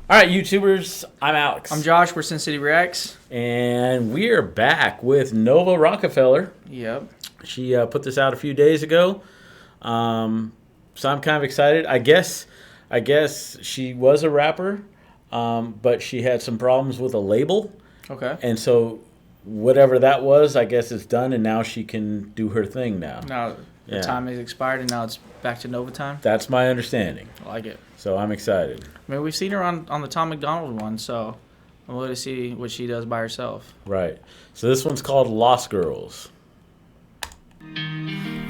All right, YouTubers, I'm Alex. I'm Josh. We're Sin City Reacts. And we are back with Nova Rockafeller. Yep. She put this out a few days ago. So I'm kind of excited. I guess she was a rapper, but she had some problems with a label. Okay. And so whatever that was, I guess it's done, and now she can do her thing now. Now the time has expired, and now it's back to Nova time? That's my understanding. I like it. So I'm excited. I mean, we've seen her on the Tom McDonald one, so I'm willing to see what she does by herself. Right. So this one's called Lost Girls. We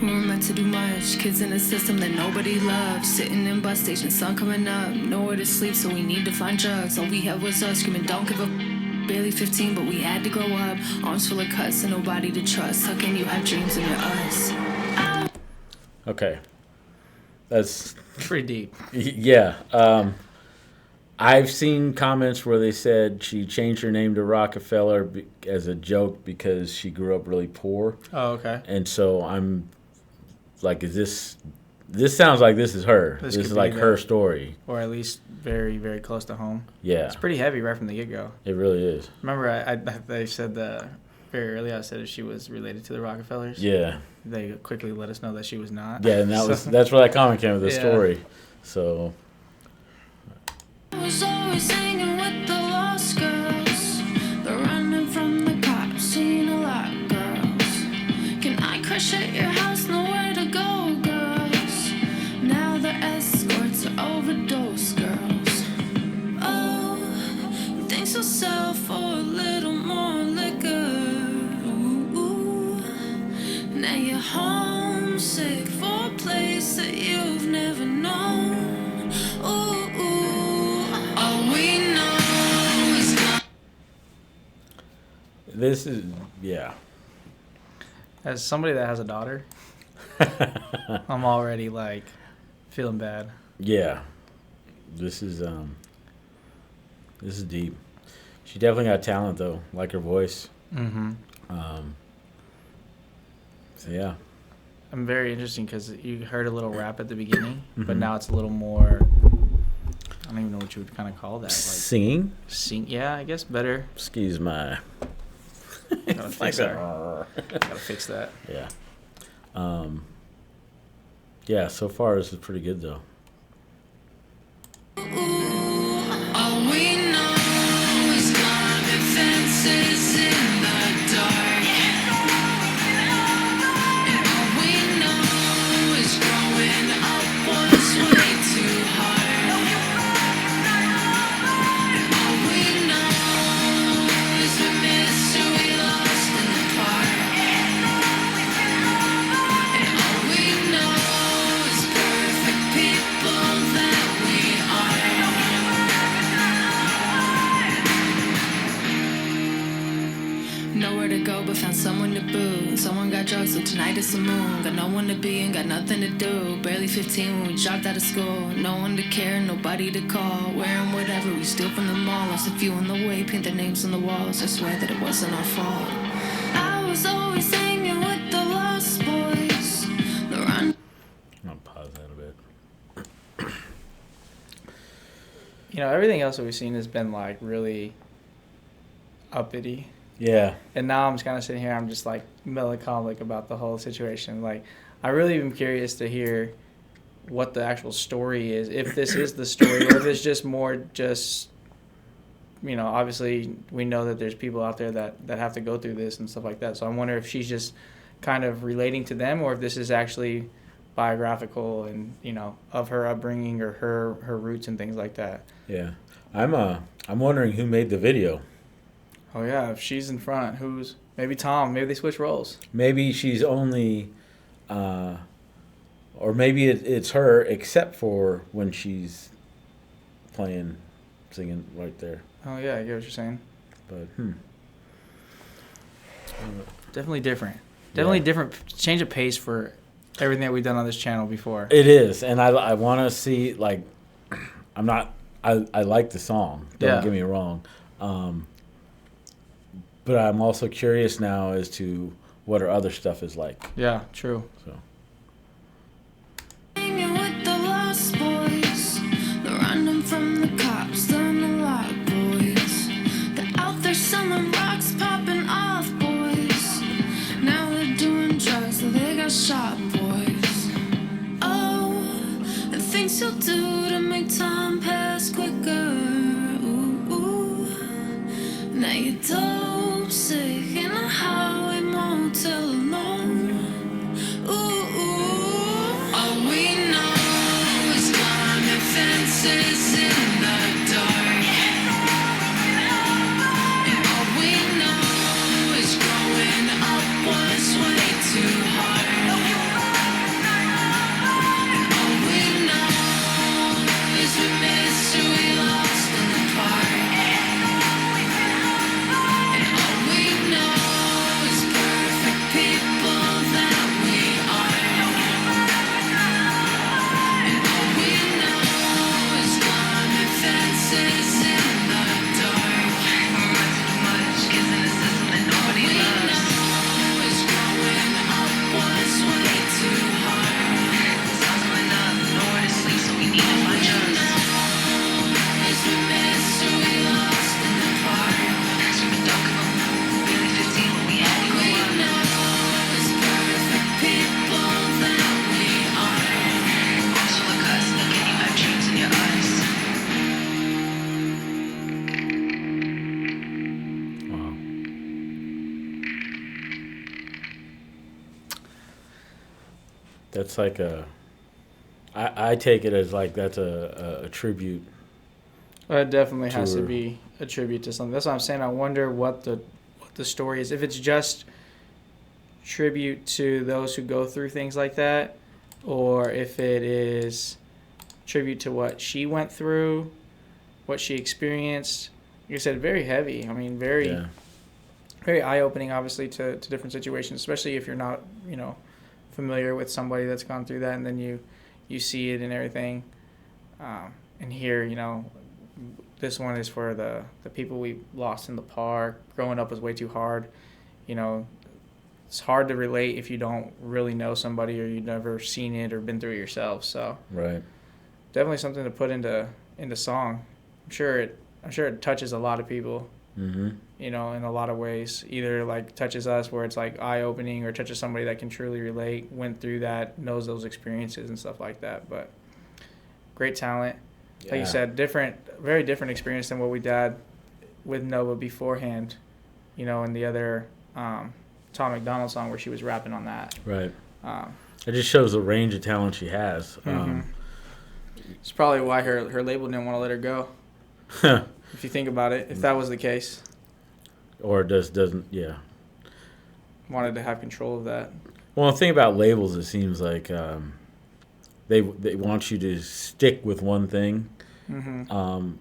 were meant to do much. Kids in a system that nobody loves. Sitting in bus stations, sun coming up. Nowhere to sleep, so we need to find drugs. All we had was us screaming, don't give up. Barely 15, but we had to grow up. Arms full of cuts and nobody to trust. How can you have dreams when you're us? Okay. That's pretty deep. Yeah. I've seen comments where they said she changed her name to Rockafeller as a joke because she grew up really poor. Oh, okay. And so I'm like, this sounds like this is her. This is like her story. Or at least very, very close to home. Yeah. It's pretty heavy right from the get-go. It really is. Remember, they said very early, I said she was related to the Rockefellers. Yeah. They quickly let us know that she was not. Yeah, and that's where that comment came with the story. So. I was always hanging with the lost girls. They're running from the cops, seen a lot, girls. Can I crash at your house? Nowhere to go, girls. Now the escorts are overdose, girls. Oh, things will sell for a little more liquor. Ooh, now you're homesick for a place that you've never known. Ooh. This is, yeah. As somebody that has a daughter, I'm already like feeling bad. Yeah. This is deep. She definitely got talent though, like her voice. Mm-hmm. So yeah. I'm very interesting because you heard a little rap at the beginning, but now it's a little more. I don't even know what you would kind of call that. Like singing? Yeah, I guess better. Excuse my. Gotta fix that. Gotta fix that. Yeah. Yeah, so far this is pretty good though. All we know is climbing fences in the dark. And all we know is growing up was way too hard. And all we know is we miss who we lost in the park. And all we know is perfect people that we are. Nowhere to go but found someone to boo. Someone got drugs so tonight it's the moon. Got no one to be and got nothing to do. Barely 15 when we dropped out of school. No one to care, nobody to call. Wearing whatever we steal from the mall. Lost a few on the way, paint their names on the walls. I swear that it wasn't our fault. I was always hanging with the lost boys. The run. I'll pause that a bit. You know, everything else that we've seen has been like really uppity. Yeah. And now I'm just kind of sitting here, I'm just like melancholic about the whole situation. Like, I really am curious to hear what the actual story is, if this is the story, or if it's just more just, you know, obviously we know that there's people out there that have to go through this and stuff like that. So I wonder if she's just kind of relating to them, or if this is actually biographical and, you know, of her upbringing or her roots and things like that. Yeah. I'm wondering who made the video. Oh, yeah, if she's in front, who's... Maybe Tom. Maybe they switch roles. Maybe she's only... or maybe it's her, except for when she's singing right there. Oh, yeah, I get what you're saying. But, Definitely different. Definitely different. Change of pace for everything that we've done on this channel before. It is, and I want to see, like... I like the song. Don't get me wrong. But I'm also curious now as to what her other stuff is like. Yeah, true. So. Hanging with the lost boys, they're running from the cops, done in the dark. And all we know is growing up was way too hard. And all we know is we missed who we lost in the park. And all we know is perfect people that we are. And all we know is climbing fences in the dark. Much kissing a system that nobody loves. Know is growing up was way too hard. Sounds not enough, nowhere to sleep, so we need to find us. Is we missed who we lost in the park. Screaming don't give up, barely 15 when we had to grow up. Know is perfect people that we are. Also look us, look at you have dreams in your eyes. Wow. That's like I take it as like that's a tribute. It definitely has to To- be a tribute to something. That's what I'm saying. I wonder what the story is. If it's just tribute to those who go through things like that, or if it is tribute to what she went through, what she experienced. Like I said, very heavy. I mean, very Yeah. very eye opening, obviously, to different situations, especially if you're not, familiar with somebody that's gone through that, and then you see it and everything. And here, this one is for the people we lost in the park. Growing up was way too hard. It's hard to relate if you don't really know somebody or you've never seen it or been through it yourself. So Right. definitely something to put into song. I'm sure it touches a lot of people. Mm-hmm. In a lot of ways. Either like touches us where it's like eye opening, or touches somebody that can truly relate, went through that, knows those experiences and stuff like that. But great talent. Like Yeah. you said, very different experience than what we did with Nova beforehand, in the other Tom McDonald song where she was rapping on that. Right. It just shows the range of talent she has. It's probably why her label didn't want to let her go. If you think about it, if that was the case, Or doesn't, yeah. wanted to have control of that. Well, the thing about labels, it seems like they want you to stick with one thing. Mm-hmm.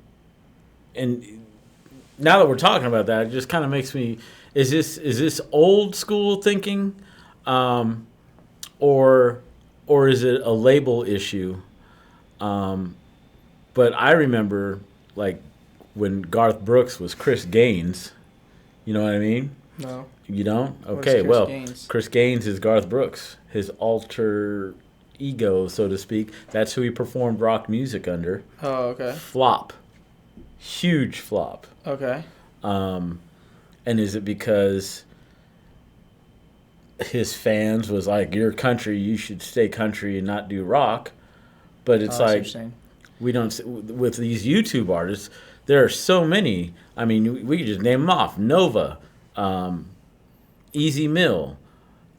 And now that we're talking about that, it just kind of makes me, is this old school thinking, or is it a label issue? But I remember like when Garth Brooks was Chris Gaines. You know what I mean? No. You don't? What's Okay, Chris well, Gaines? Chris Gaines is Garth Brooks, his alter ego, so to speak. That's who he performed rock music under. Oh, okay. Flop. Huge flop. Okay. And is it because his fans was like, you're country, you should stay country and not do rock? But it's I see what like, you're saying. we don't, with these YouTube artists, there are so many. I mean, we could just name them off. Nova, Easy Mill,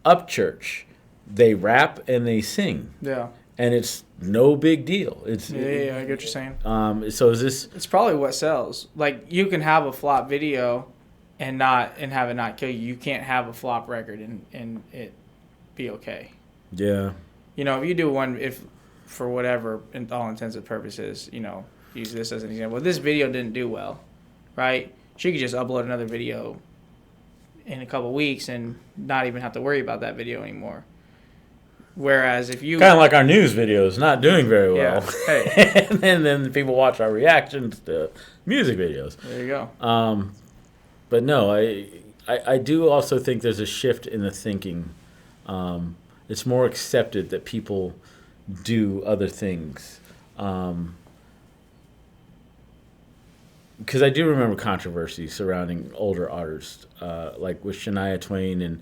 Upchurch. They rap and they sing. Yeah. And it's no big deal. It's Yeah, I get what you're saying. So is this? It's probably what sells. Like, you can have a flop video and have it not kill you. You can't have a flop record and it be okay. Yeah. If you do one, if for whatever, in all intents and purposes, use this as an example. This video didn't do well, right? She could just upload another video in a couple weeks and not even have to worry about that video anymore. Whereas if you Kind of like our news videos, not doing very well. Yeah. Hey. And then people watch our reactions to music videos. There you go. But no, I do also think there's a shift in the thinking. It's more accepted that people do other things. Because I do remember controversy surrounding older artists, like with Shania Twain and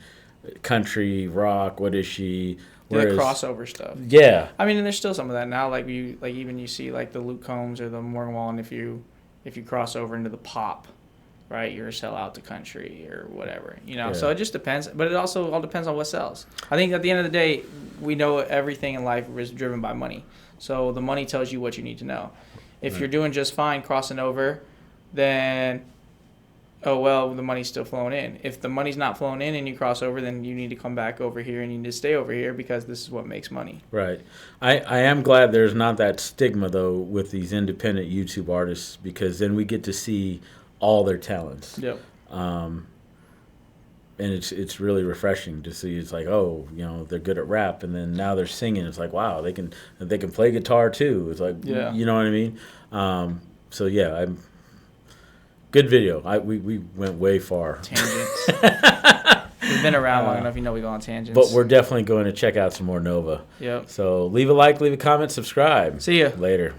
country, rock, what is she? The crossover stuff. Yeah. I mean, and there's still some of that now. Like even you see like the Luke Combs or the Morgan Wallen. If you cross over into the pop, right, you're a sellout to country or whatever. Yeah. So it just depends. But it also all depends on what sells. I think at the end of the day, we know everything in life is driven by money. So the money tells you what you need to know. If Right. you're doing just fine crossing over, then oh well, the money's still flowing in. If the money's not flowing in and you cross over, then you need to come back over here and you need to stay over here because this is what makes money. Right. I am glad there's not that stigma, though, with these independent YouTube artists, because then we get to see all their talents. Yep. And it's really refreshing to see. It's like, oh, they're good at rap, and then now they're singing. It's like, wow, they can play guitar too. It's like, Yeah. you know what I mean? So yeah, good video. We went way far, Tangents. We've been around long enough, we go on tangents. but we're definitely going to check out some more Nova. Yep. So leave a like, leave a comment, subscribe. See ya. Later.